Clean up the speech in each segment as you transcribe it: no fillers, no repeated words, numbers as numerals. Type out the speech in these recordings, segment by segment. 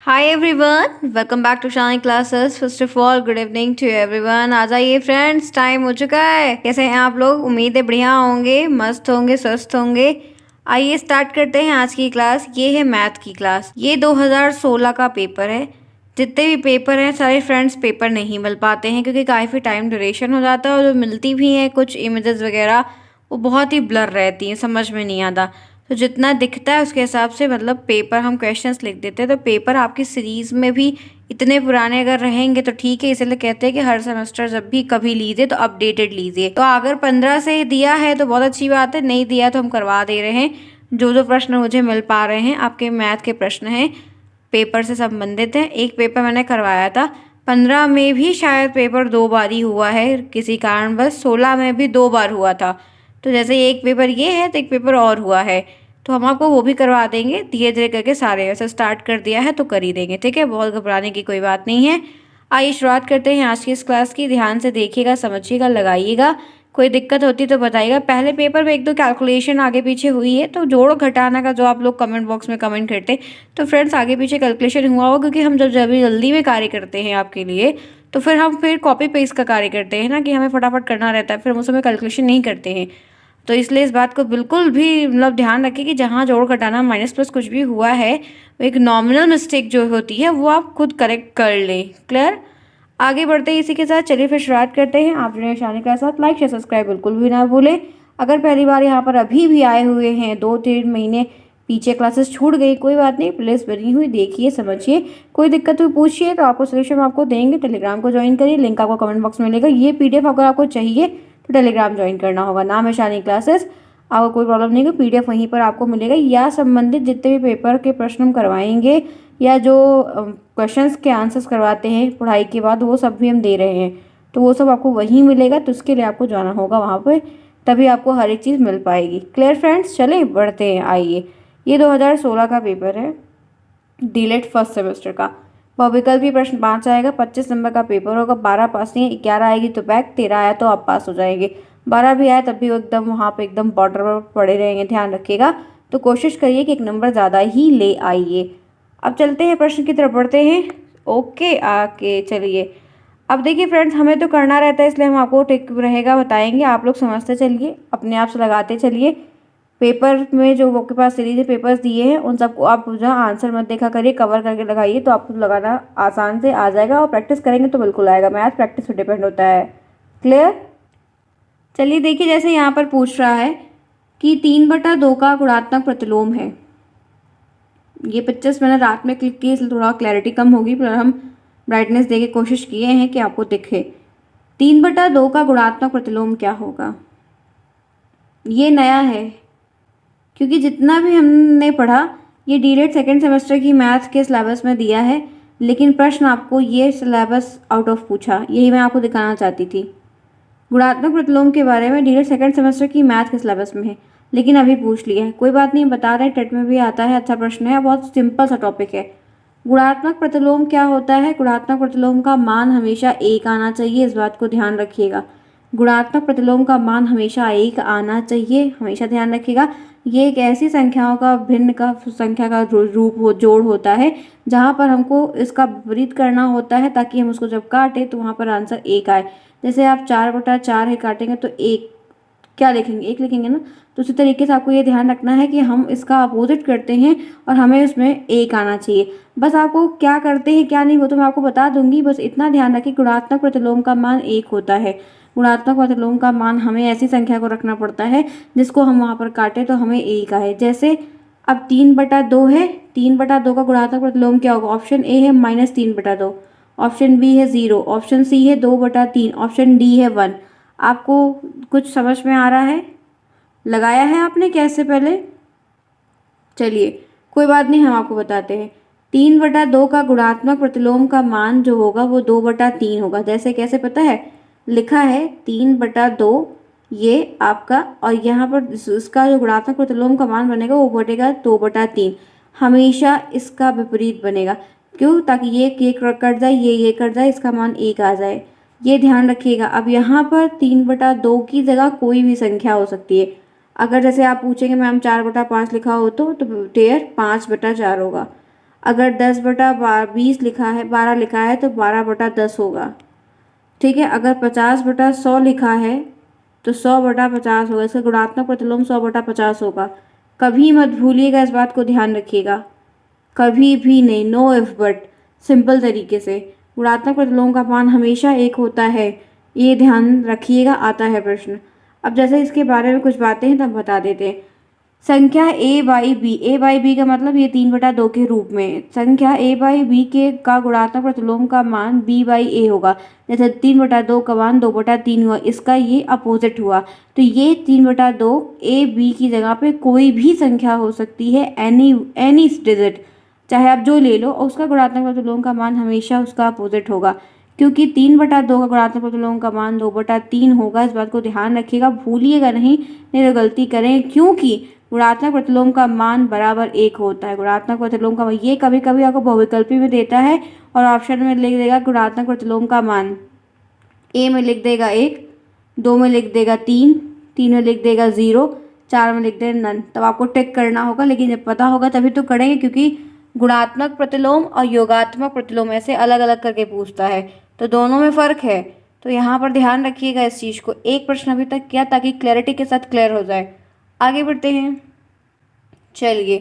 Hi everyone, welcome back to Shani classes. First of all good evening to everyone. आ जाइए friends, time हो चुका है। कैसे हैं आप लोग? उम्मीद है बढ़िया होंगे, मस्त होंगे, स्वस्थ होंगे। आइए स्टार्ट करते हैं आज की क्लास। ये है मैथ की क्लास। ये 2016 का पेपर है। जितने भी पेपर हैं सारे फ्रेंड्स पेपर नहीं मिल पाते हैं क्योंकि काफ़ी टाइम ड्यूरेशन हो जाता है, और जो मिलती भी हैं कुछ इमेजेस वगैरह वो बहुत ही ब्लर रहती हैं, समझ में नहीं आता। तो जितना दिखता है उसके हिसाब से मतलब पेपर हम क्वेश्चंस लिख देते हैं। तो पेपर आपकी सीरीज़ में भी इतने पुराने अगर रहेंगे तो ठीक है, इसलिए कहते हैं कि हर सेमेस्टर जब भी कभी लीजिए तो अपडेटेड लीजिए। तो अगर 15 से दिया है तो बहुत अच्छी बात है, नहीं दिया तो हम करवा दे रहे हैं। जो जो प्रश्न मुझे मिल पा रहे हैं आपके मैथ के प्रश्न हैं, पेपर से संबंधित हैं। एक पेपर मैंने करवाया था 15 में भी शायद पेपर 2 बार ही हुआ है किसी कारणवश, 16 में भी 2 बार हुआ था। तो जैसे एक पेपर ये है तो एक पेपर और हुआ है, तो हम आपको वो भी करवा देंगे धीरे धीरे करके। सारे वैसे स्टार्ट कर दिया है तो कर ही देंगे, ठीक है। बहुत घबराने की कोई बात नहीं है। आइए शुरुआत करते हैं आज की इस क्लास की। ध्यान से देखिएगा, समझिएगा, लगाइएगा। कोई दिक्कत होती तो बताइएगा। पहले पेपर में एक दो कैलकुलेशन आगे पीछे हुई है, तो जोड़ घटाना का जो आप लोग कमेंट बॉक्स में कमेंट करते, तो फ्रेंड्स आगे पीछे कैलकुलेशन हुआ होगा, क्योंकि हम जब जल्दी में कार्य करते हैं आपके लिए तो फिर हम कॉपी पेस्ट का कार्य करते हैं ना, कि हमें फटाफट करना रहता है, फिर हम उसमें कैलकुलेशन नहीं करते हैं। तो इसलिए इस बात को बिल्कुल भी मतलब ध्यान रखिए कि जहाँ जोड़ घटाना माइनस प्लस कुछ भी हुआ है, वो एक नॉमिनल मिस्टेक जो होती है वो आप खुद करेक्ट कर लें। क्लियर? आगे बढ़ते हैं इसी के साथ। चलिए फिर शुरुआत करते हैं। आप जुड़े शानी के साथ लाइक शेयर सब्सक्राइब बिल्कुल भी ना भूलें। अगर पहली बार यहाँ पर अभी भी आए हुए हैं, 2-3 महीने पीछे क्लासेस छूट गई, कोई बात नहीं, प्लेलिस्ट बनी हुई देखिए, समझिए। कोई दिक्कत हो पूछिए तो आपको सोल्यूशन आपको देंगे। टेलीग्राम को ज्वाइन करिए, लिंक आपको कमेंट बॉक्स में मिलेगा। ये पीडीएफ अगर आपको चाहिए तो टेलीग्राम ज्वाइन करना होगा, नाम है शानी क्लासेस। आपको कोई प्रॉब्लम नहीं है, पीडीएफ वहीं पर आपको मिलेगा। या संबंधित जितने भी पेपर के प्रश्न हम करवाएंगे या जो क्वेश्चंस के आंसर्स करवाते हैं पढ़ाई के बाद, वो सब भी हम दे रहे हैं, तो वो सब आपको वहीं मिलेगा। तो उसके लिए आपको जाना होगा वहाँ पे, तभी आपको हर एक चीज़ मिल पाएगी। Clear friends? चले बढ़ते हैं। आइए, ये 2016 का पेपर है, डीलेट फर्स्ट सेमेस्टर का। बहुविकल्पी प्रश्न 5 आएगा, 25 नंबर का पेपर होगा। 12 पास नहीं है, 11 आएगी तो बैक, 13 आया तो आप पास हो जाएंगे। 12 भी आया तब भी वो एकदम वहाँ पे एकदम बॉर्डर पर पड़े रहेंगे, ध्यान रखिएगा। तो कोशिश करिए कि एक नंबर ज़्यादा ही ले आइए। अब चलते हैं प्रश्न की तरफ बढ़ते हैं। ओके, आके चलिए। अब देखिए फ्रेंड्स, हमें तो करना रहता है, इसलिए हम आपको टिक रहेगा बताएंगे, आप लोग समझते चलिए, अपने आप से लगाते चलिए। पेपर में जो आपके पास सीरीज पेपर्स दिए हैं उन सबको आप जहाँ आंसर मत देखा करिए, कवर करके लगाइए, तो आपको लगाना आसान से आ जाएगा। और प्रैक्टिस करेंगे तो बिल्कुल आएगा। मैथ प्रैक्टिस पे डिपेंड होता है। क्लियर? चलिए देखिए, जैसे यहाँ पर पूछ रहा है कि 3/2 का गुणात्मक प्रतिलोम है। ये 25 मैंने रात में क्लिक की, इसलिए थोड़ा क्लैरिटी कम होगी, पर हम ब्राइटनेस दे के कोशिश किए हैं कि आपको दिखे। 3/2 का गुणात्मक प्रतिलोम क्या होगा? ये नया है, क्योंकि जितना भी हमने पढ़ा ये डीलेट सेकेंड सेमेस्टर की मैथ के सिलेबस में दिया है, लेकिन प्रश्न आपको ये सिलेबस आउट ऑफ पूछा, यही मैं आपको दिखाना चाहती थी। गुणात्मक प्रतिलोम के बारे में डीलेट सेकेंड सेमेस्टर की मैथ के सिलेबस में है, लेकिन अभी पूछ लिया है। कोई बात नहीं, बता रहे हैं, टेट में भी आता है, अच्छा प्रश्न है, बहुत सिंपल सा टॉपिक है। गुणात्मक प्रतिलोम क्या होता है? गुणात्मक प्रतिलोम का मान हमेशा 1 आना चाहिए, इस बात को ध्यान रखिएगा। गुणात्मक प्रतिलोम का मान हमेशा 1 आना चाहिए, हमेशा ध्यान रखिएगा। ये एक ऐसी संख्याओं का भिन्न का संख्या का जोड़ होता है जहाँ पर हमको इसका विपरीत करना होता है, ताकि हम उसको जब काटें तो वहाँ पर आंसर 1 आए। जैसे आप 4/4 है काटेंगे तो 1 क्या लिखेंगे? 1 लिखेंगे ना। तो उसी तरीके से आपको ये ध्यान रखना है कि हम इसका अपोजिट करते हैं और हमें उसमें 1 आना चाहिए। बस आपको क्या करते हैं क्या नहीं वो तो मैं आपको बता दूंगी, बस इतना ध्यान रखिए गुणात्मक प्रतिलोम का मान 1 होता है। गुणात्मक प्रतिलोम का मान हमें ऐसी संख्या को रखना पड़ता है जिसको हम वहाँ पर काटें तो हमें 1 आए। जैसे अब 3/2 है, 3/2 का गुणात्मक प्रतिलोम क्या होगा? ऑप्शन ए है -3/2, ऑप्शन बी है 0, ऑप्शन सी है 2/3, ऑप्शन डी है 1। आपको कुछ समझ में आ रहा है? लगाया है आपने कैसे पहले? चलिए कोई बात नहीं, हम आपको बताते हैं। 3/2 का गुणात्मक प्रतिलोम का मान जो होगा वो 2/3 होगा। जैसे कैसे पता है? लिखा है 3/2 ये आपका, और यहाँ पर इसका जो गुणात्मक प्रतिलोम का मान बनेगा वो बनेगा 2/3। हमेशा इसका विपरीत बनेगा। क्यों? ताकि ये कट जाए, ये कट जाए, इसका मान 1 आ जाए। ये ध्यान रखिएगा। अब यहाँ पर 3/2 की जगह कोई भी संख्या हो सकती है। अगर जैसे आप पूछेंगे मैम 4/5 लिखा हो तो ढेर 5/4 होगा। अगर 10/20 लिखा है, 12 लिखा है तो 12/10 होगा। ठीक है, अगर 50/100 लिखा है तो 100/50 होगा। इसका गुणात्मक प्रतिलोम 100/50 होगा। कभी मत भूलिएगा, इस बात को ध्यान रखिएगा, कभी भी नहीं, नो इफ बट, सिंपल तरीके से गुणात्मक प्रतिलोम का मान हमेशा एक होता है, ये ध्यान रखिएगा। आता है प्रश्न। अब जैसे इसके बारे में कुछ बातें हैं तब बता देते हैं। संख्या ए बाई बी का मतलब ये 3/2 के रूप में संख्या a/b के का गुणात्मक प्रतिलोम का मान b/a होगा। जैसे 3/2 का मान 2/3 हुआ, इसका ये अपोजिट हुआ। तो ये 3/2 a/b की जगह पे कोई भी संख्या हो सकती है, एनी डिजिट, चाहे आप जो ले लो, और उसका गुणात्मक प्रतिलोम का मान हमेशा उसका अपोजिट होगा। क्योंकि 3/2 का गुणात्मक प्रतिलोम का मान 2/3 होगा, इस बात को ध्यान रखिएगा, भूलिएगा नहीं तो गलती करें। क्योंकि गुणात्मक प्रतिलोम का मान बराबर 1 होता है। गुणात्मक प्रतिलोम का ये कभी कभी आपको बहुविकल्पी में देता है और ऑप्शन में लिख देगा गुणात्मक प्रतिलोम का मान, ए में लिख देगा 1, 2 में लिख देगा 3, 3 में लिख देगा 0, 4 में लिख देगा नन। तब आपको टिक करना होगा, लेकिन जब पता होगा तभी तो करेंगे, क्योंकि गुणात्मक प्रतिलोम और योगात्मक प्रतिलोम ऐसे अलग अलग करके पूछता है, तो दोनों में फ़र्क है। तो यहाँ पर ध्यान रखिएगा इस चीज़ को। एक प्रश्न अभी तक किया ताकि क्लैरिटी के साथ क्लियर हो जाए। आगे बढ़ते हैं। चलिए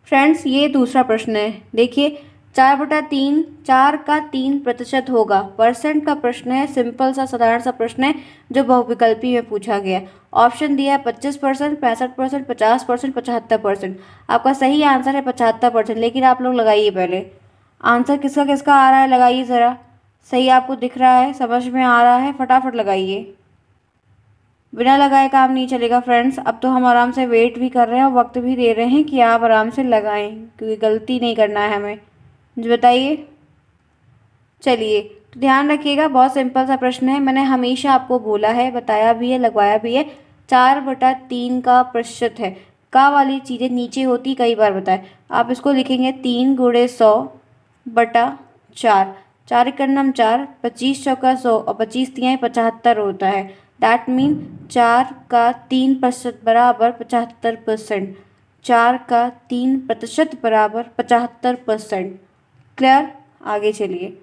फ्रेंड्स, ये दूसरा प्रश्न है। देखिए, 4/3 4 का 3% होगा। परसेंट का प्रश्न है, सिंपल सा साधारण सा प्रश्न है जो बहुविकल्पी में पूछा गया। ऑप्शन दिया है 25%, 65%, 50%, 75%। आपका सही आंसर है 75%। लेकिन आप लोग लगाइए पहले आंसर किसका किसका आ रहा है, लगाइए ज़रा। सही आपको दिख रहा है, समझ में आ रहा है, फटाफट लगाइए। बिना लगाए काम नहीं चलेगा फ्रेंड्स। अब तो हम आराम से वेट भी कर रहे हैं और वक्त भी दे रहे हैं कि आप आराम से लगाएं, क्योंकि गलती नहीं करना है हमें। जी बताइए। चलिए, तो ध्यान रखिएगा, बहुत सिंपल सा प्रश्न है। मैंने हमेशा आपको बोला है, बताया भी है, लगवाया भी है। 4/3 का प्रतिशत है। का वाली चीज़ें नीचे होती, कई बार बताए। आप इसको लिखेंगे 3 × 100/4। 4 × 4, 25 चौका 100 और 25 तिहाई 75 होता है। दैट मीन 4 का 3% बराबर 75%। 4 का 3% बराबर 75%। क्लियर? आगे चलिए।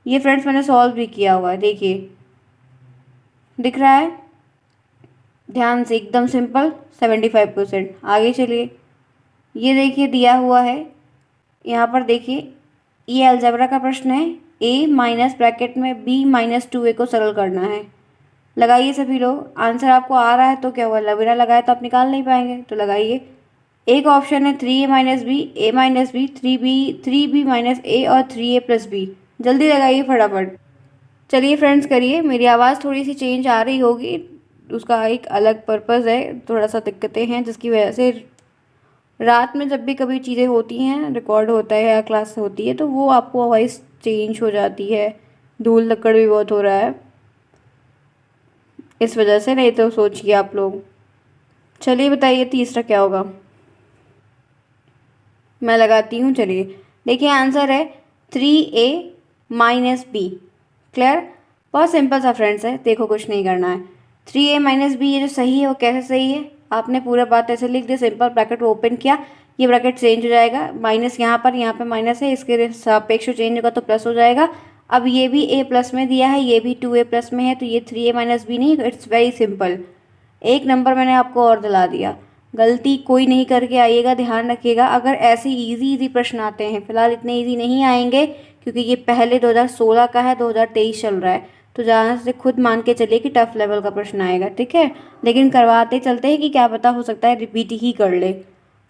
ये फ्रेंड्स मैंने सॉल्व भी किया हुआ है, देखिए दिख रहा है, ध्यान से, एकदम सिंपल 75%। आगे चलिए, ये देखिए दिया हुआ है यहाँ पर। देखिए, ये अलजेब्रा का प्रश्न है। a माइनस ब्रैकेट में b-2a को सरल करना है। लगाइए सभी लोग। आंसर आपको आ रहा है तो क्या हुआ, बिना लगाए तो आप निकाल नहीं पाएंगे, तो लगाइए। एक ऑप्शन है 3a - b, a - b, 3b - a और 3a + b। जल्दी लगाइए फटाफट। चलिए फ्रेंड्स, करिए। मेरी आवाज़ थोड़ी सी चेंज आ रही होगी, उसका एक अलग पर्पज़ है, थोड़ा सा दिक्कतें हैं जिसकी वजह से रात में जब भी कभी चीज़ें होती हैं, रिकॉर्ड होता है या क्लास होती है, तो वो आपको वॉइस चेंज हो जाती है। धूल लकड़ भी बहुत हो रहा है इस वजह से, नहीं तो सोचिए आप लोग। चलिए बताइए तीसरा क्या होगा। मैं लगाती हूँ। चलिए देखिए, आंसर है 3a - b। क्लियर? बहुत सिंपल सा फ्रेंड्स है, देखो कुछ नहीं करना है। 3a - b, ये जो सही है वो कैसे सही है, आपने पूरा बात ऐसे लिख दी, सिंपल ब्रैकेट ओपन किया, ये ब्रैकेट चेंज हो जाएगा, माइनस यहाँ पर माइनस है, इसके सापेक्ष चेंज होगा तो प्लस हो जाएगा। अब ये भी a+ में दिया है, ये भी 2a+ में है, तो ये 3a - b नहीं, इट्स वेरी सिंपल। एक नंबर मैंने आपको और दिला दिया। गलती कोई नहीं करके आइएगा, ध्यान रखिएगा। अगर ऐसे इजी प्रश्न आते हैं, फिलहाल इतने इजी नहीं आएंगे क्योंकि ये पहले 2016 का है, 2023 चल रहा है, तो जहाँ से खुद मान के चलिए कि टफ लेवल का प्रश्न आएगा, ठीक है। लेकिन करवाते चलते हैं कि क्या पता हो सकता है रिपीट ही कर ले।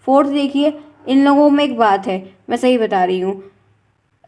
फोर्थ देखिए, इन लोगों में एक बात है, मैं सही बता रही हूँ,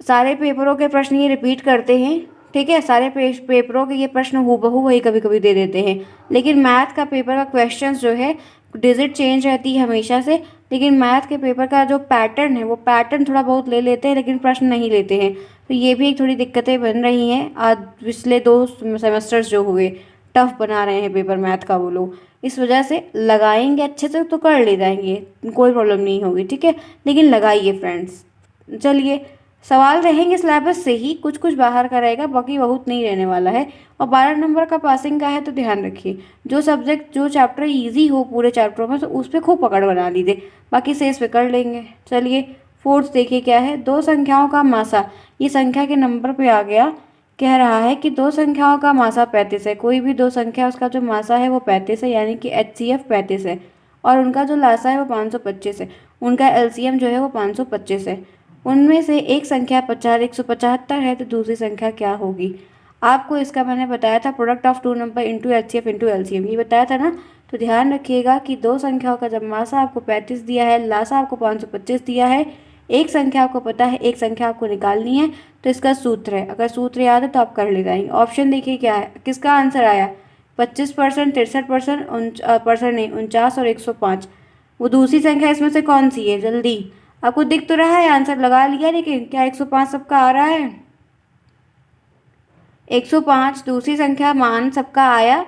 सारे पेपरों के प्रश्न ये रिपीट करते हैं, ठीक है। सारे पेपरों के ये प्रश्न हूबहू वही कभी कभी दे देते हैं, लेकिन मैथ का पेपर का क्वेश्चंस जो है डिजिट चेंज रहती है हमेशा से, लेकिन मैथ के पेपर का जो पैटर्न है वो पैटर्न थोड़ा बहुत ले लेते हैं, लेकिन प्रश्न नहीं लेते हैं। तो ये भी एक थोड़ी दिक्कतें बन रही हैं। आज पिछले 2 सेमेस्टर्स जो हुए, टफ बना रहे हैं पेपर मैथ का वो लोग, इस वजह से लगाएंगे अच्छे से तो कर ले जाएंगे, कोई प्रॉब्लम नहीं होगी, ठीक है। लेकिन लगाइए फ्रेंड्स। चलिए, सवाल रहेंगे सिलेबस से ही, कुछ कुछ बाहर का रहेगा, बाकी बहुत नहीं रहने वाला है। और 12 नंबर का पासिंग का है, तो ध्यान रखिए जो सब्जेक्ट जो चैप्टर इजी हो पूरे चैप्टरों में, तो उस पर खूब पकड़ बना लीजिए, बाकी से इस पे कर लेंगे। चलिए फोर्थ देखिए क्या है, दो संख्याओं का मासा, ये संख्या के नंबर पे आ गया। कह रहा है कि दो संख्याओं का मासा 35 है, कोई भी दो संख्या उसका जो मासा है वो 35 है, यानी कि HCF 35 है, और उनका जो लासा है वो 525 है, उनका LCM जो है वो 525 है। उनमें से एक संख्या 175 है, तो दूसरी संख्या क्या होगी? आपको इसका मैंने बताया था product of two number into HCF into LCM, ये बताया था ना। तो ध्यान रखिएगा कि दो संख्याओं का जब मासा आपको 35 दिया है, लासा आपको 525 दिया है, एक संख्या आपको पता है, एक संख्या आपको निकालनी है, तो इसका सूत्र है, अगर सूत्र याद है तो आप कर ले जाएंगे। ऑप्शन देखिए क्या है, किसका आंसर आया? 25%, 63%, परसेंट नहीं, 49 और 105। वो दूसरी संख्या इसमें से कौन सी है? जल्दी, आपको दिख तो रहा है, आंसर लगा लिया, लेकिन क्या 105 सबका आ रहा है? 105 दूसरी संख्या मान सबका आया।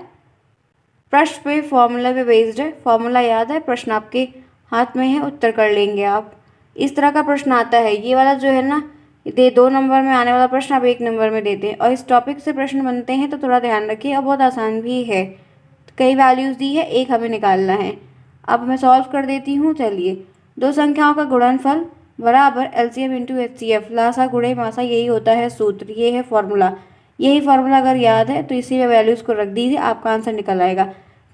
प्रश्न पे फॉर्मूला पे बेस्ड है, फॉर्मूला याद है, प्रश्न आपके हाथ में है, उत्तर कर लेंगे आप। इस तरह का प्रश्न आता है, ये वाला जो है ना, दे 2 नंबर में आने वाला प्रश्न आप 1 नंबर में देते हैं, और इस टॉपिक से प्रश्न बनते हैं, तो थोड़ा ध्यान रखिए, और बहुत आसान भी है। कई वैल्यूज़ दी है, एक हमें निकालना है। अब मैं सॉल्व कर देती हूँ, चलिए। दो संख्याओं का गुणनफल बराबर LCM इंटू HCF, लासा गुणे मासा, यही होता है सूत्र, ये है फॉर्मूला। यही फॉर्मूला अगर याद है तो इसी में वैल्यूज़ को रख दीजिए, आपका आंसर निकल आएगा।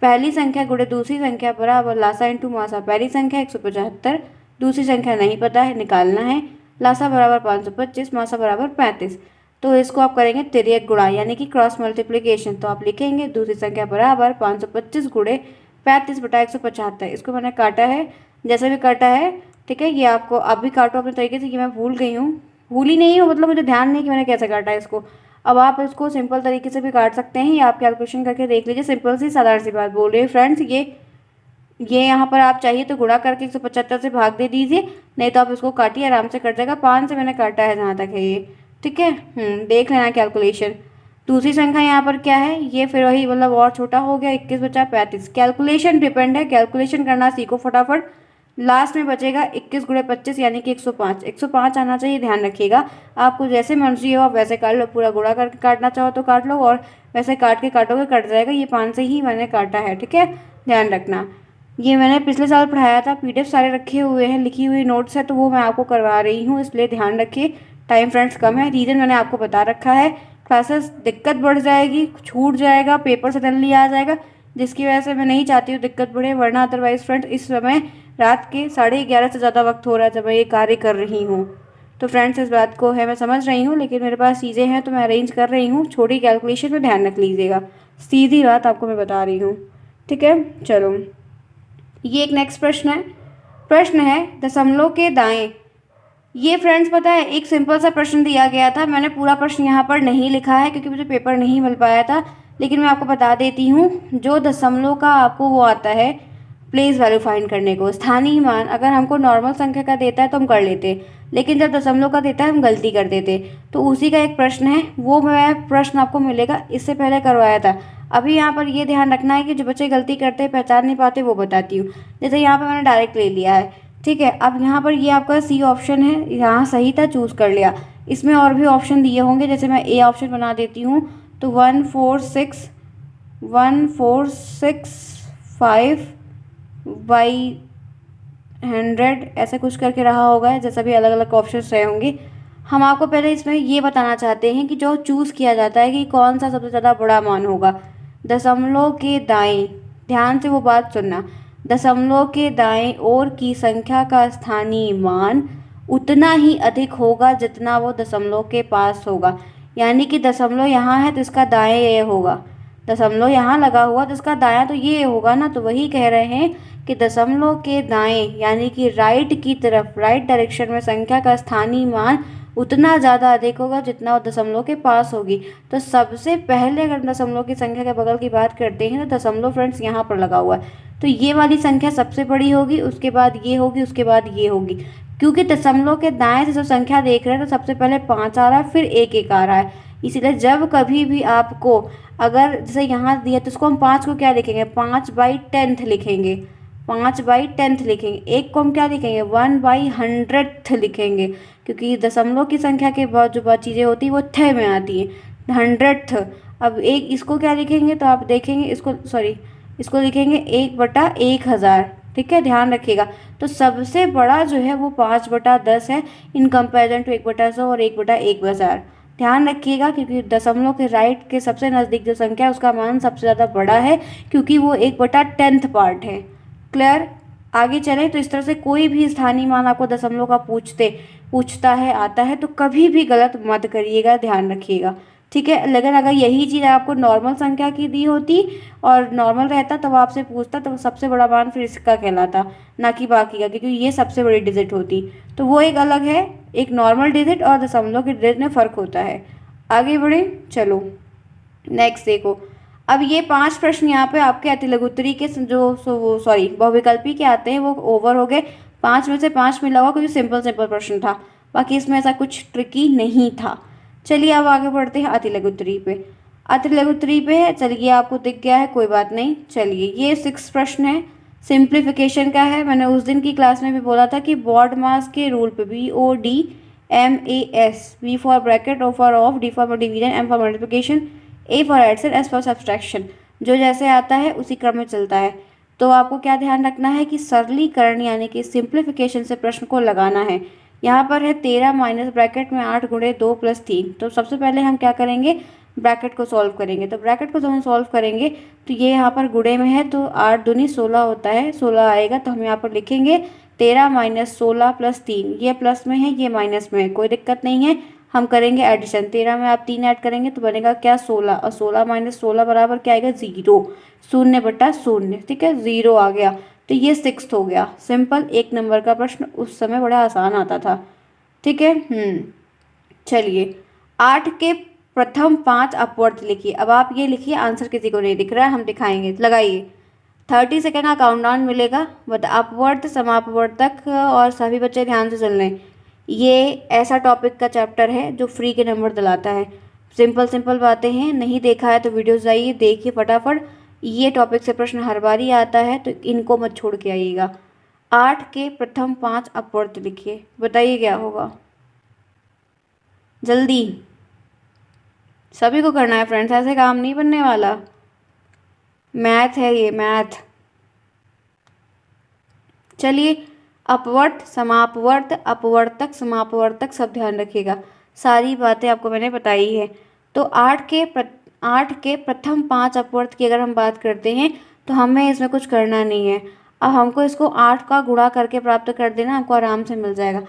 पहली संख्या गुणे दूसरी संख्या बराबर लासा इंटू मासा, पहली संख्या 175, दूसरी संख्या नहीं पता है, निकालना है। लासा बराबर 525, मासा बराबर 35, तो इसको आप करेंगे तिर्यक गुणा, यानी कि क्रॉस मल्टीप्लिकेशन। तो आप लिखेंगे दूसरी संख्या बराबर 525 गुणे 35 बटा 175। इसको मैंने काटा है, जैसे भी काटा है, ठीक है। ये आपको अब भी काटो अपने तरीके से, कि मैं भूल गई हूँ, भूली नहीं हूँ, मतलब मुझे ध्यान नहीं कि मैंने कैसे काटा है इसको। अब आप इसको सिंपल तरीके से भी काट सकते हैं, या आप कैलकुलेशन करके देख लीजिए। सिंपल सी साधारण सी बात बोल रही है फ्रेंड्स। ये यहाँ पर आप चाहिए तो गुणा करके 175 से भाग दे दीजिए, नहीं तो आप इसको काटिए, आराम से कट जाएगा। 5 से मैंने काटा है जहाँ तक है ये, ठीक है। देख लेना कैलकुलेशन। दूसरी संख्या यहाँ पर क्या है, ये फिर वही मतलब और छोटा हो गया, 21 बचा 35। कैलकुलेशन डिपेंड है, कैलकुलेशन करना सीखो फटाफट। लास्ट में बचेगा 21 गुणे 25, यानी कि 105। 105 आना चाहिए, ध्यान रखिएगा। आपको जैसे मर्जी हो आप वैसे काट लो, पूरा गुणा करके काटना चाहो तो काट लो, और वैसे काट के काटोगे कट जाएगा। ये 5 से ही मैंने काटा है, ठीक है, ध्यान रखना। ये मैंने पिछले साल पढ़ाया था, PDF सारे रखे हुए हैं, लिखी हुई नोट्स है, तो वो मैं आपको करवा रही हूँ, इसलिए ध्यान रखिए। टाइम फ्रेंड्स कम है, रीज़न मैंने आपको बता रखा है। क्लासेस दिक्कत बढ़ जाएगी, छूट जाएगा, पेपर सडनली आ जाएगा, जिसकी वजह से मैं नहीं चाहती हूँ दिक्कत बढ़े, वरना अदरवाइज फ्रेंड्स इस समय रात के 11:30 से ज़्यादा वक्त हो रहा है जब मैं ये कार्य कर रही हूँ। तो फ्रेंड्स इस बात को है, मैं समझ रही हूँ, लेकिन मेरे पास चीज़ें हैं तो मैं अरेंज कर रही हूँ। छोटी कैलकुलेशन में ध्यान रख लीजिएगा, सीधी बात आपको मैं बता रही हूँ, ठीक है। चलो, ये एक नेक्स्ट प्रश्न है। प्रश्न है दशमलव के दाएं। ये फ्रेंड्स पता है एक सिंपल सा प्रश्न दिया गया था, मैंने पूरा प्रश्न यहाँ पर नहीं लिखा है क्योंकि मुझे पेपर नहीं मिल पाया था, लेकिन मैं आपको बता देती हूँ। जो दशमलव का आपको वो आता है प्लेस वैल्यू फाइंड करने को, स्थानीय मान, अगर हमको नॉर्मल संख्या का देता है तो हम कर लेते, लेकिन जब दशमलव का देता है हम गलती कर देते। तो उसी का एक प्रश्न है, वो मैं प्रश्न आपको मिलेगा, इससे पहले करवाया था। अभी यहाँ पर ये ध्यान रखना है कि जो बच्चे गलती करते हैं, पहचान नहीं पाते, वो बताती हूँ। जैसे यहाँ पर मैंने डायरेक्ट ले लिया है, ठीक है। अब यहाँ पर ये आपका C ऑप्शन है, यहाँ सही था, चूज़ कर लिया। इसमें और भी ऑप्शन दिए होंगे, जैसे मैं A ऑप्शन बना देती हूँ, तो 146,5/100 ऐसे कुछ करके रहा होगा, जैसा भी अलग अलग ऑप्शन रहे होंगे। हम आपको पहले इसमें ये बताना चाहते हैं कि जो चूज़ किया जाता है कि कौन सा सबसे ज़्यादा बड़ा मान होगा। दशमलव के दाएं, ध्यान से वो बात सुनना, दशमलव के दाएं ओर की संख्या का स्थानीय मान उतना ही अधिक होगा जितना वो दशमलव के पास होगा। यानी कि दशमलव यहाँ है तो इसका दाएं ये होगा, दशमलव यहाँ लगा हुआ तो इसका दायां तो ये होगा ना। तो वही कह रहे हैं कि दशमलव के दाएं यानी कि राइट की तरफ, राइट डायरेक्शन में संख्या का स्थानीय मान उतना ज़्यादा अधिक होगा जितना वो दशमलव के पास होगी। तो सबसे पहले अगर दशमलव की संख्या के बगल की बात करते हैं तो दशमलव फ्रेंड्स यहाँ पर लगा हुआ है, तो ये वाली संख्या सबसे बड़ी होगी, उसके बाद ये होगी, उसके बाद ये होगी। क्योंकि दशमलव के दाएं से जो संख्या देख रहे हैं तो सबसे पहले 5 आ रहा है, फिर 1 आ रहा है। इसीलिए जब कभी भी आपको अगर जैसे यहाँ दिया तो इसको हम 5 को क्या लिखेंगे, 5/10 लिखेंगे, 5/10 लिखेंगे। 1 को हम क्या लिखेंगे, 1/100 लिखेंगे, क्योंकि दशमलव की संख्या के बाद जो चीज़ें होती है वो थ में आती हैं, 100th। अब एक इसको क्या लिखेंगे, तो आप देखेंगे इसको, सॉरी इसको लिखेंगे 1/1000, ठीक है, ध्यान रखिएगा। तो सबसे बड़ा जो है वो 5/10 है इन कंपेरिजन टू 1/100 और 1/1000। ध्यान रखिएगा क्योंकि दशमलव के राइट के सबसे नज़दीक जो संख्या है उसका मान सबसे ज़्यादा बड़ा है क्योंकि वो 1/10 पार्ट है। क्लियर? आगे चलें तो इस तरह से कोई भी स्थानीय मान आपको दशमलव का पूछता है आता है तो कभी भी गलत मत करिएगा, ध्यान रखिएगा। ठीक है, लेकिन अगर यही चीज़ आपको नॉर्मल संख्या की दी होती और नॉर्मल रहता तो आपसे पूछता तो सबसे बड़ा मान फिर इसका कहलाता, ना कि बाकी का, क्योंकि ये सबसे बड़ी डिजिट होती। तो वो एक अलग है, एक नॉर्मल डिजिट और दशमलव के डिजिट में फ़र्क होता है। आगे बढ़े, चलो नेक्स्ट देखो। अब ये 5 प्रश्न यहाँ पे आपके अतिलघुत्तरी के बहुविकल्पी के आते हैं, वो ओवर हो गए। 5 में से 5 मिला हुआ क्योंकि सिंपल प्रश्न था, बाकी इसमें ऐसा कुछ ट्रिकी नहीं था। चलिए अब आगे बढ़ते हैं अतिलघुत्तरी पे। अतिलघुत्तरी पे है, चलिए आपको दिख गया है, कोई बात नहीं। चलिए ये 6 प्रश्न है, सिंप्लीफिकेशन का है। मैंने उस दिन की क्लास में भी बोला था कि बॉड मास के रूल पे BODMAS, B for bracket, O for of, D for division, M for multiplication, A for addition, S for subtraction, जो जैसे आता है उसी क्रम में चलता है। तो आपको क्या ध्यान रखना है कि सरलीकरण यानी कि सिंप्लीफिकेशन से प्रश्न को लगाना है। यहाँ पर है 13 माइनस ब्रैकेट में 8 गुणे 2 प्लस 3। तो सबसे पहले हम क्या करेंगे, ब्रैकेट को सॉल्व करेंगे। तो ब्रैकेट को जब हम सॉल्व करेंगे तो ये यहाँ पर गुणे में है तो 8 दूनी 16 होता है, 16 आएगा। तो हम यहाँ पर लिखेंगे 13 माइनस 16 प्लस 3। ये प्लस में है, ये माइनस में है, कोई दिक्कत नहीं है। हम करेंगे एडिशन, 13 में आप 3 ऐड करेंगे तो बनेगा क्या, 16, और 16 माइनस 16 बराबर क्या आएगा, 0, 0/0। ठीक है, 0 आ गया। तो ये 6 हो गया। सिंपल 1 नंबर का प्रश्न, उस समय बड़ा आसान आता था। ठीक है, चलिए 8 के प्रथम 5 अपवर्त लिखिए। अब आप ये लिखिए, आंसर किसी को नहीं दिख रहा है, हम दिखाएंगे, लगाइए। 30 सेकेंड का काउंटडाउन मिलेगा, बट अपवर्त, समापवर्तक और सभी बच्चे ध्यान से सुन लें। ये ऐसा टॉपिक का चैप्टर है जो फ्री के नंबर दिलाता है। सिंपल बातें हैं, नहीं देखा है तो वीडियो जाइए, देखिए फटाफट। ये टॉपिक से प्रश्न हर बार ही आता है तो इनको मत छोड़ के आइएगा। 8 के प्रथम 5 अपवर्त लिखिए, बताइए क्या होगा, जल्दी। सभी को करना है फ्रेंड्स, ऐसे काम नहीं बनने वाला, मैथ है ये, मैथ। चलिए, अपवर्त, समापवर्त, अपवर्तक, समापवर्तक, सब ध्यान रखिएगा, सारी बातें आपको मैंने बताई है। तो 8 के प्रथम 5 अपवर्त की अगर हम बात करते हैं तो हमें इसमें कुछ करना नहीं है। अब हमको इसको 8 का गुणा करके प्राप्त कर देना, हमको आराम से मिल जाएगा।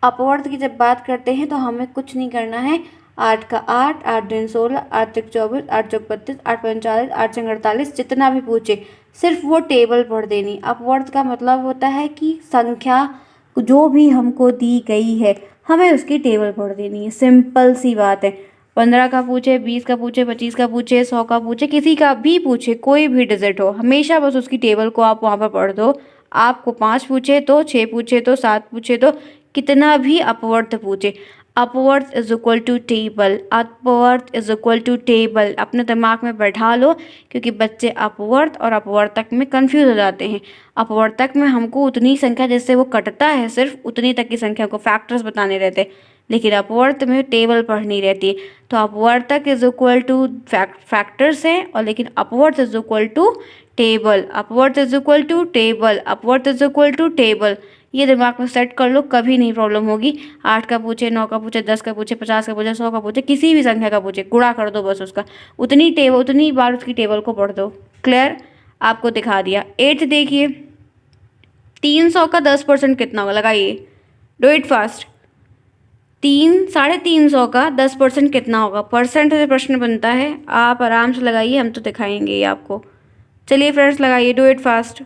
अपवर्त की जब बात करते हैं तो हमें कुछ नहीं करना है। 8 का 8, 8 दूनी 16, 8 त्रिक 24, 8 चौक 32, 8 पंच 40, 8 छंग 48, जितना भी पूछे सिर्फ वो टेबल पढ़ देनी। अपवर्त का मतलब होता है कि संख्या जो भी हमको दी गई है हमें उसकी टेबल पढ़ देनी है, सिंपल सी बात है। 15 का पूछे, 20 का पूछे, 25 का पूछे, 100 का पूछे, किसी का भी पूछे, कोई भी डिजिट हो, हमेशा बस उसकी टेबल को आप वहाँ पर पढ़ दो। आपको 5 पूछे तो, 6 पूछे तो, 7 पूछे तो, कितना भी अपवर्त पूछे, अपवर्थ इज इक्वल टू टेबल, अपवर्थ इज इक्वल टू टेबल, अपने दिमाग में बैठा लो, क्योंकि बच्चे अपवर्थ और अपवर्तक में कंफ्यूज हो जाते हैं। अपवर्तक में हमको उतनी संख्या जिससे वो कटता है सिर्फ उतनी तक की संख्या को फैक्टर्स बताने रहते, लेकिन अपवर्त में टेबल पढ़नी रहती है। तो अपवर्तक इज इक्वल टू फैक्टर्स है, और लेकिन अपवर्थ इज इक्वल टू टेबल, अपवर्थ इज इक्वल टू टेबल, अपवर्थ इज इक्वल टू टेबल। ये दिमाग में सेट कर लो, कभी नहीं प्रॉब्लम होगी। 8 का पूछे, 9 का पूछे, 10 का पूछे, 50 का पूछे, 100 का पूछे, किसी भी संख्या का पूछे, गुणा कर दो बस उसका, उतनी बार उसकी टेबल को पढ़ दो। क्लियर? आपको दिखा दिया। 8 देखिए, 300 का 10% कितना होगा, लगाइए, डू इट फास्ट। 350 का 10% कितना होगा, परसेंट से प्रश्न बनता है, आप आराम से लगाइए, हम तो दिखाएंगे ये आपको। चलिए फ्रेंड्स लगाइए, डू इट फास्ट।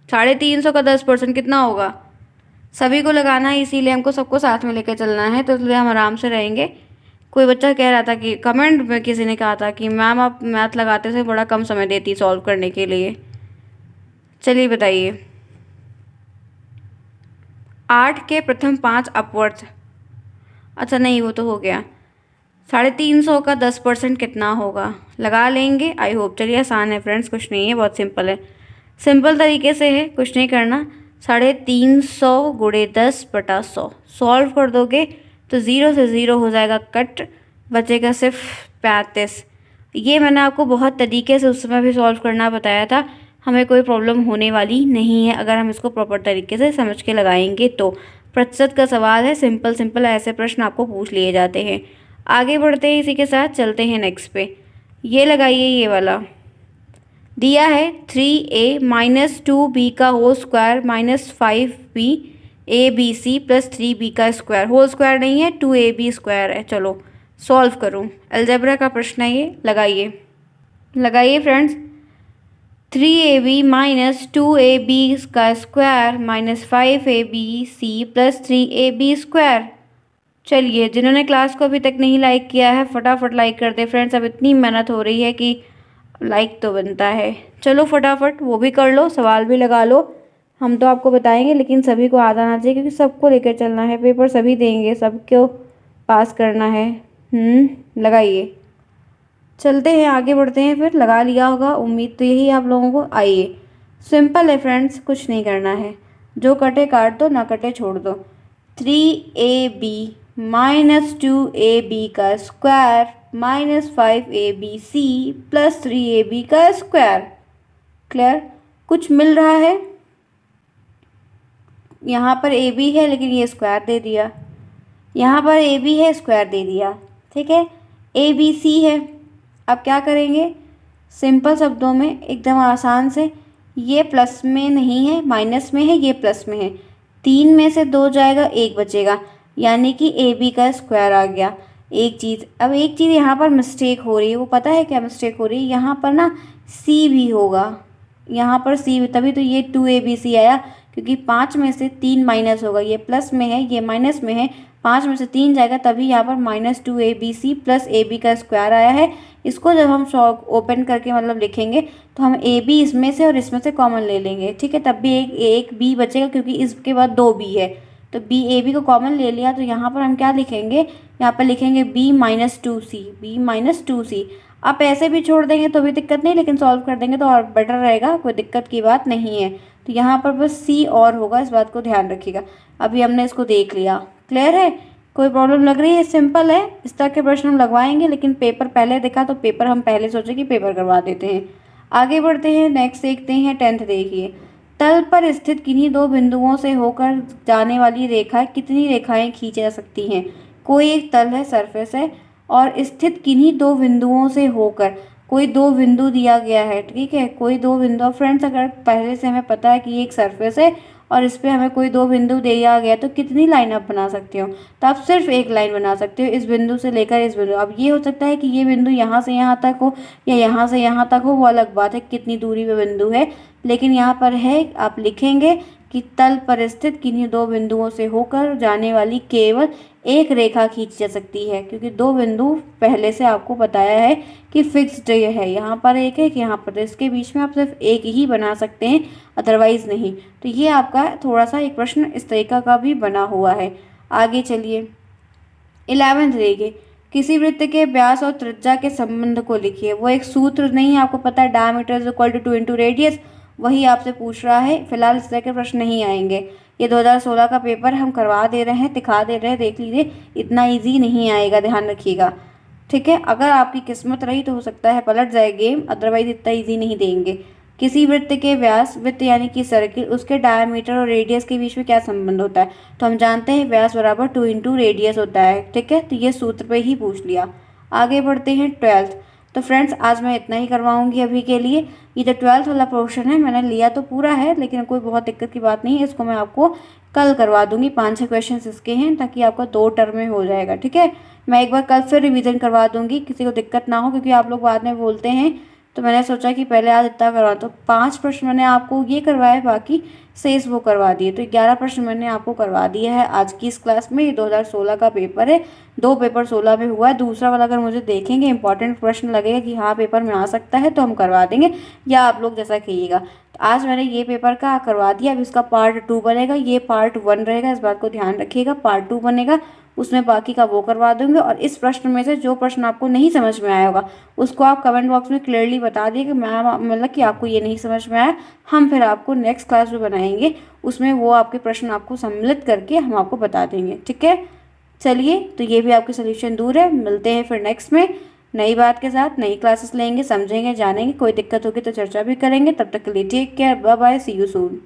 350 का 10% कितना होगा, सभी को लगाना है, इसीलिए हमको सबको साथ में लेकर चलना है, तो इसलिए हम आराम से रहेंगे। कोई बच्चा कह रहा था कि कमेंट में किसी ने कहा था कि मैम आप मैथ लगाते थे, बड़ा कम समय देती सॉल्व करने के लिए। चलिए बताइए, 8 के प्रथम 5 अपवर्थ, अच्छा नहीं वो तो हो गया। 350 का 10% कितना होगा, लगा लेंगे, आई होप। चलिए आसान है फ्रेंड्स, कुछ नहीं है, बहुत सिंपल है, सिंपल तरीके से है, कुछ नहीं करना। 350 गुणे 10/100 सॉल्व कर दोगे तो 0 से 0 हो जाएगा कट, बचेगा सिर्फ 35। ये मैंने आपको बहुत तरीके से उस समय भी सॉल्व करना बताया था, हमें कोई प्रॉब्लम होने वाली नहीं है अगर हम इसको प्रॉपर तरीके से समझ के लगाएंगे तो। प्रतिशत का सवाल है, सिंपल सिंपल ऐसे प्रश्न आपको पूछ लिए जाते हैं। आगे बढ़ते हैं, इसी के साथ चलते हैं नेक्स्ट पे। ये लगाइए, ये वाला दिया है 3a माइनस 2b का whole square minus 5b ABC plus 3b का स्क्वायर। होल स्क्वायर नहीं है, 2ab स्क्वायर है। चलो सॉल्व करूँ, अलजेब्रा का प्रश्न है ये। लगाइए फ्रेंड्स, 3ab माइनस 2ab का square minus 5abc plus 3ab square. चलिए, जिन्होंने क्लास को अभी तक नहीं लाइक किया है फटाफट लाइक कर दे फ्रेंड्स। अब इतनी मेहनत हो रही है कि लाइक तो बनता है। चलो फटाफट वो भी कर लो, सवाल भी लगा लो। हम तो आपको बताएंगे लेकिन सभी को आ जाना चाहिए, क्योंकि सबको लेकर चलना है, पेपर सभी देंगे, सबको पास करना है। लगाइए, चलते हैं, आगे बढ़ते हैं। फिर लगा लिया होगा, उम्मीद तो यही आप लोगों को। आइए, सिंपल है फ्रेंड्स, कुछ नहीं करना है, जो कटे काट दो, ना कटे छोड़ दो। 3ab माइनस 2ab का square minus 5abc plus 3ab का स्क्वायर। क्लियर? कुछ मिल रहा है? यहाँ पर ab है लेकिन ये स्क्वायर दे दिया, यहाँ पर ab है, स्क्वायर दे दिया। ठीक है, abc है। अब क्या करेंगे, सिंपल शब्दों में एकदम आसान से, ये प्लस में नहीं है, माइनस में है, ये प्लस में है। 3 में से 2 जाएगा, 1 बचेगा, यानी कि ab का स्क्वायर आ गया। एक चीज़, अब एक चीज़ यहाँ पर मिस्टेक हो रही है, वो पता है क्या मिस्टेक हो रही है? यहाँ पर ना c भी होगा, यहाँ पर c, तभी तो ये 2abc आया, क्योंकि 5 में से 3 माइनस होगा, ये प्लस में है, ये माइनस में है, 5 में से 3 जाएगा, तभी यहाँ पर माइनस 2abc प्लस ab का स्क्वायर आया है। इसको जब हम ओपन करके मतलब लिखेंगे तो हम ab इसमें से और इसमें से कॉमन ले लेंगे। ठीक है, तब भी एक b बचेगा, क्योंकि इसके बाद 2 b है, तो ab को कॉमन ले लिया, तो यहाँ पर हम क्या लिखेंगे, यहाँ पर लिखेंगे b माइनस 2c। आप ऐसे भी छोड़ देंगे तो भी दिक्कत नहीं, लेकिन सॉल्व कर देंगे तो और बेटर रहेगा, कोई दिक्कत की बात नहीं है। तो यहाँ पर बस c और होगा, इस बात को ध्यान रखिएगा। अभी हमने इसको देख लिया, क्लियर है? कोई प्रॉब्लम लग रही है? सिंपल है, इस तरह के प्रश्न हम लगवाएंगे, लेकिन पेपर पहले देखा तो पेपर हम पहले सोचे कि पेपर करवा देते हैं। आगे बढ़ते हैं, नेक्स्ट देखते हैं 10th। देखिए, तल पर स्थित किन्हीं 2 बिंदुओं से होकर जाने वाली रेखा कितनी रेखाएं खींची जा सकती हैं? कोई एक तल है, सरफेस है, और स्थित किन्हीं 2 बिंदुओं से होकर, कोई 2 बिंदु दिया गया है। ठीक है, कोई 2 बिंदु। फ्रेंड्स, अगर पहले से हमें पता है कि ये एक सरफेस है और इस पर हमें कोई 2 बिंदु दिया गया, तो कितनी लाइन आप बना सकते हो? तो आप सिर्फ एक लाइन बना सकते हो, इस बिंदु से लेकर इस बिंदु। अब ये हो सकता है कि ये बिंदु यहाँ से यहाँ तक हो या यहाँ से यहाँ तक हो, वो अलग बात है कितनी दूरी पे बिंदु है, लेकिन यहाँ पर है, आप लिखेंगे कि तल पर स्थित किन्हीं 2 बिंदुओं से होकर जाने वाली केवल एक रेखा खींची जा सकती है, क्योंकि 2 बिंदु पहले से आपको बताया है कि फिक्स्ड है, यहाँ पर एक है, यहाँ पर, इसके बीच में आप सिर्फ एक ही बना सकते हैं, अदरवाइज नहीं। तो ये आपका थोड़ा सा एक प्रश्न इस तरीका का भी बना हुआ है। आगे चलिए, 11th देखिए, किसी वृत्त के व्यास और त्रिज्या के संबंध को लिखिए। वो एक सूत्र नहीं है, आपको पता है, diameter is equal to 2 into radius, वही आपसे पूछ रहा है। फिलहाल इस तरह के प्रश्न नहीं आएंगे, ये 2016 का पेपर हम करवा दे रहे हैं, दिखा दे रहे हैं, देख लीजिए, इतना इजी नहीं आएगा, ध्यान रखिएगा। ठीक है, अगर आपकी किस्मत रही तो हो सकता है पलट जाए गेम, अदरवाइज इतना इजी नहीं देंगे। किसी वृत्त के व्यास, वृत्त यानी कि सर्किल, उसके डायमीटर और रेडियस के बीच में क्या संबंध होता है? तो हम जानते हैं व्यास बराबर 2 इंटू रेडियस होता है। ठीक है, तो ये सूत्र पे ही पूछ लिया। आगे बढ़ते हैं 12th। तो फ्रेंड्स, आज मैं इतना ही करवाऊंगी अभी के लिए। ये जो 12th वाला पोर्शन है, मैंने लिया तो पूरा है, लेकिन कोई बहुत दिक्कत की बात नहीं है, इसको मैं आपको कल करवा दूंगी। 5-6 क्वेश्चन इसके हैं, ताकि आपका 2 टर्म में हो जाएगा। ठीक है, मैं एक बार कल फिर रिवीजन करवा दूंगी, किसी को दिक्कत ना हो, क्योंकि आप लोग बाद में बोलते हैं, तो मैंने सोचा कि पहले आज इतना करवा। तो 5 प्रश्न मैंने आपको ये करवाए, बाकी शेष वो करवा दिए, तो 11 प्रश्न मैंने आपको करवा दिया है आज की इस क्लास में। ये 2016 का पेपर है, 2 पेपर 16 में हुआ है। दूसरा वाला अगर मुझे देखेंगे इंपॉर्टेंट प्रश्न लगेगा कि हाँ पेपर में आ सकता है, तो हम करवा देंगे, या आप लोग जैसा कहिएगा। तो आज मैंने ये पेपर का करवा दिया, अब इसका पार्ट 2 बनेगा, ये पार्ट 1 रहेगा, इस बात को ध्यान रखिएगा। पार्ट 2 बनेगा, उसमें बाकी का वो करवा दूंगे। और इस प्रश्न में से जो प्रश्न आपको नहीं समझ में आया होगा, उसको आप कमेंट बॉक्स में क्लियरली बता दिए कि मैम, मतलब कि आपको ये नहीं समझ में आया, हम फिर आपको नेक्स्ट क्लास में बनाएंगे, उसमें वो आपके प्रश्न आपको सम्मिलित करके हम आपको बता देंगे। ठीक है, चलिए, तो ये भी आपके सोल्यूशन दूर है, मिलते हैं फिर नेक्स्ट में। नई बात के साथ नई क्लासेस लेंगे, समझेंगे, जानेंगे। कोई दिक्कत होगी तो चर्चा भी करेंगे। तब तक के लिए take care, bye bye, see you soon.